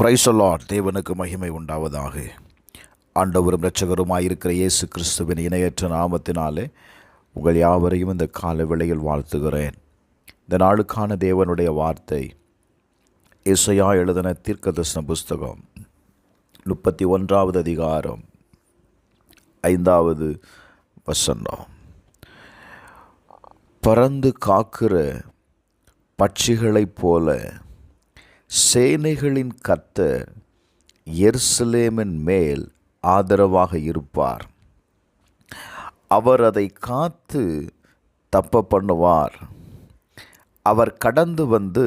Praise the Lord. தேவனுக்கு மகிமை உண்டாவதாக. ஆண்டவரும் இரட்சகருமாயிருக்கிற இயேசு கிறிஸ்துவின் இணையற்ற நாமத்தினாலே உங்கள் யாவரையும் இந்த கால வேளையில் வாழ்த்துகிறேன். இந்த நாளுக்கான தேவனுடைய வார்த்தை ஏசாயா எழுதின தீர்க்கதரிசன புஸ்தகம் 31வது அதிகாரம் 5வது வசனம். பறந்து காக்கிற பட்சிகளைப் போல சேனைகளின் கர்த்தர் எருசலேமின் மேல் ஆதரவாக இருப்பார். அவர் அதை காத்து தப்ப பண்ணுவார். அவர் கடந்து வந்து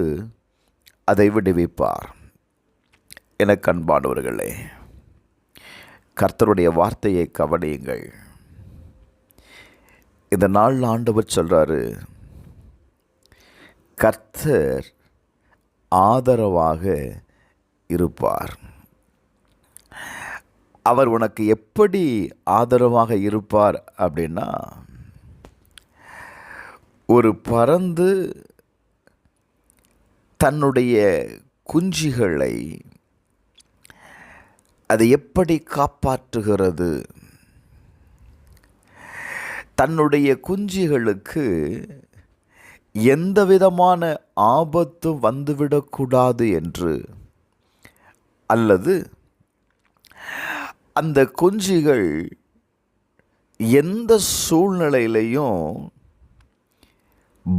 அதை விடுவிப்பார். எனக்கு அன்பானவர்களே, கர்த்தருடைய வார்த்தையை கவனியுங்கள். இந்த நாள் ஆண்டவர் சொல்றாரு, கர்த்தர் ஆதரவாக இருப்பார். அவர் உனக்கு எப்படி ஆதரவாக இருப்பார் அப்படின்னா, ஒரு பறந்து தன்னுடைய குஞ்சுகளை அது எப்படி காப்பாற்றுகிறது, தன்னுடைய குஞ்சுகளுக்கு எந்த விதமான ஆபத்தும் வந்துவிடக்கூடாது என்று, அல்லது அந்த குஞ்சுகள் எந்த சூழ்நிலையிலையும்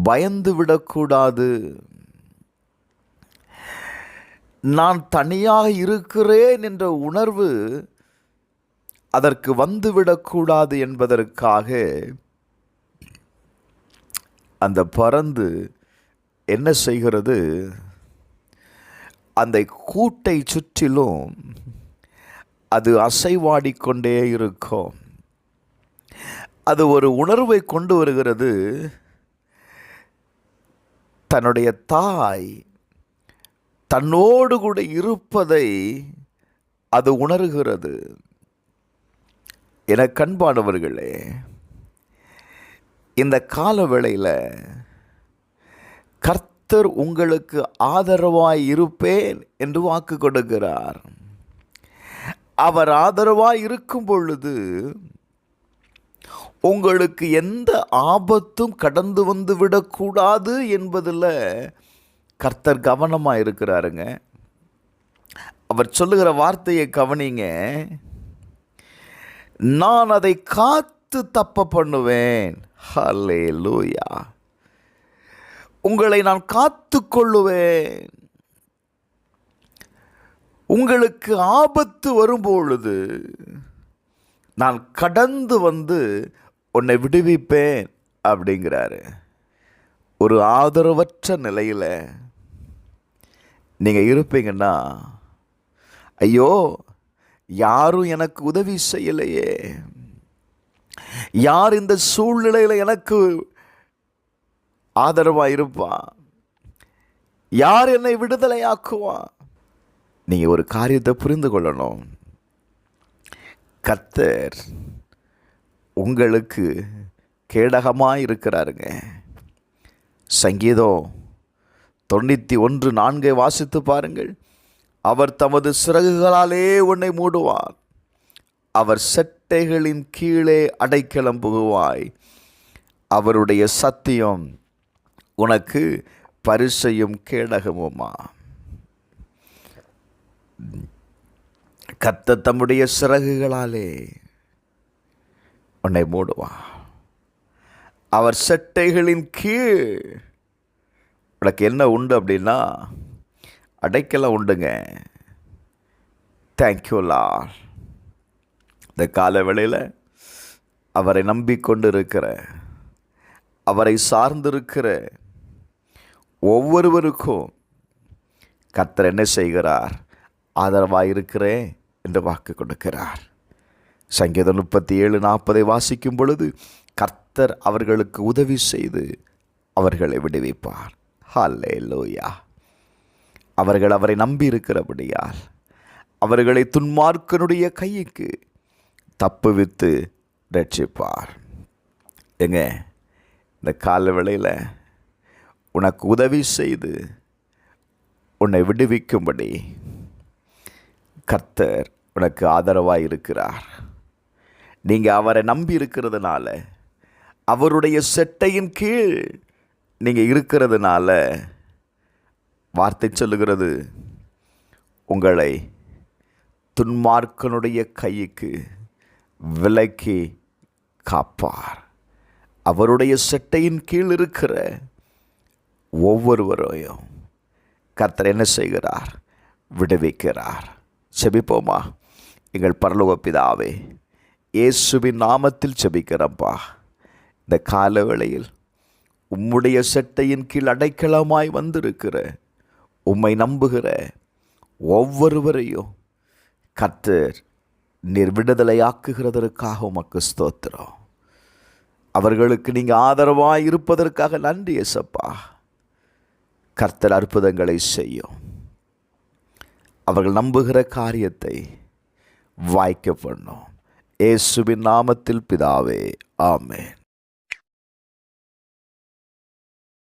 பயந்து விடக்கூடாது, நான் தனியாக இருக்கிறேன் என்ற உணர்வு அதற்கு வந்துவிடக்கூடாது என்பதற்காக அந்த பறந்து என்ன செய்கிறது, அந்த கூட்டை சுற்றிலும் அது அசைவாடிக்கொண்டே இருக்கும். அது ஒரு உணர்வை கொண்டு வருகிறது. தன்னுடைய தாய் தன்னோடு கூட இருப்பதை அது உணர்கிறது. எனக்கு அன்பானவர்களே, இந்த கால வேளையில் கர்த்தர் உங்களுக்கு ஆதரவாய் இருப்பேன் என்று வாக்கு கொடுக்கிறார். அவர் ஆதரவாய் இருக்கும் பொழுது உங்களுக்கு எந்த ஆபத்தும் கடந்து வந்து விடக்கூடாது என்பதில் கர்த்தர் கவனமாக இருக்கிறாருங்க. அவர் சொல்லுகிற வார்த்தையை கவனிங்க. நான் அதை காத்து தப்ப பண்ணுவேன். ஹல்லேலூயா. உங்களை நான் காத்து கொள்ளுவேன். உங்களுக்கு ஆபத்து வரும்பொழுது நான் கடந்து வந்து உன்னை விடுவிப்பேன் அப்படிங்கிறாரு. ஒரு ஆதரவற்ற நிலையில் நீங்கள் இருப்பீங்கன்னா, ஐயோ யாரும் எனக்கு உதவி செய்யலையே, யார் இந்த சூழ்நிலையில் எனக்கு ஆதரவாக இருப்பா, யார் என்னை விடுதலையாக்குவா? நீங்கள் ஒரு காரியத்தை புரிந்து கொள்ளணும். கர்த்தர் உங்களுக்கு கேடகமாக இருக்கிறாருங்க. சங்கீதம் 91:4 வாசித்து பாருங்கள். அவர் தமது சிறகுகளாலே உன்னை மூடுவார், அவர் செட்டைகளின் கீழே அடைக்கலம் புகுவாய், அவருடைய சத்தியம் உனக்கு பரிசையும் கேடகமுமா. கர்த்தர் தம்முடைய சிறகுகளாலே உன்னை மூடுவார், அவர் செட்டைகளின் கீழ் உனக்கு என்ன உண்டு அப்படின்னா அடைக்கலம் உண்டுங்க. Thank you Lord. இந்த கால வேளையில் அவரை நம்பிக்கொண்டு இருக்கிற, அவரை சார்ந்திருக்கிற ஒவ்வொருவருக்கும் கர்த்தர் என்ன செய்கிறார்? ஆதரவாக இருக்கிறேன் என்று வாக்கு கொடுக்கிறார். சங்கீதம் 37:40 வாசிக்கும் பொழுது, கர்த்தர் அவர்களுக்கு உதவி செய்து அவர்களை விடுவிப்பார். ஹல்லேலூயா. அவர்கள் அவரை நம்பி இருக்கிறபடியால் அவர்களை துன்மார்க்கனுடைய கைக்கு தப்புவித்து ரட்சிப்பார். எங்க இந்த கால வேளையில் உனக்கு உதவி செய்து உன்னை விடுவிக்கும்படி கர்த்தர் உனக்கு ஆதரவாய் இருக்கிறார். நீங்கள் அவரை நம்பி இருக்கிறதுனால, அவருடைய செட்டையின் கீழ் நீங்கள் இருக்கிறதுனால, வார்த்தை சொல்லுகிறது, உங்களை துன்மார்க்கனுடைய கைக்கு விலக்கி காப்பார். அவருடைய செட்டையின் கீழ் இருக்கிற ஒவ்வொருவரையும் கர்த்தர் என்ன செய்கிறார்? விடுவிக்கிறார். செபிப்போமா? எங்கள் பரலோக பிதாவே, இயேசுவின் நாமத்தில் செபிக்கிறப்பா, இந்த கால வேளையில் உம்முடைய செட்டையின் கீழ் அடைக்கலமாய் வந்திருக்கிற உம்மை நம்புகிற ஒவ்வொருவரையும் கர்த்தர் நீர் விடுதலையாக்குகிறதற்காக உமக்கு ஸ்தோத்திரம். அவர்களுக்கு நீங்கள் ஆதரவாய் இருப்பதற்காக நன்றி இயேசப்பா. கர்த்தர் அற்புதங்களை செய்யும். அவர்கள் நம்புகிற காரியத்தை வாய்க்க பண்ணும். இயேசுவின் நாமத்தில் பிதாவே, ஆமென்.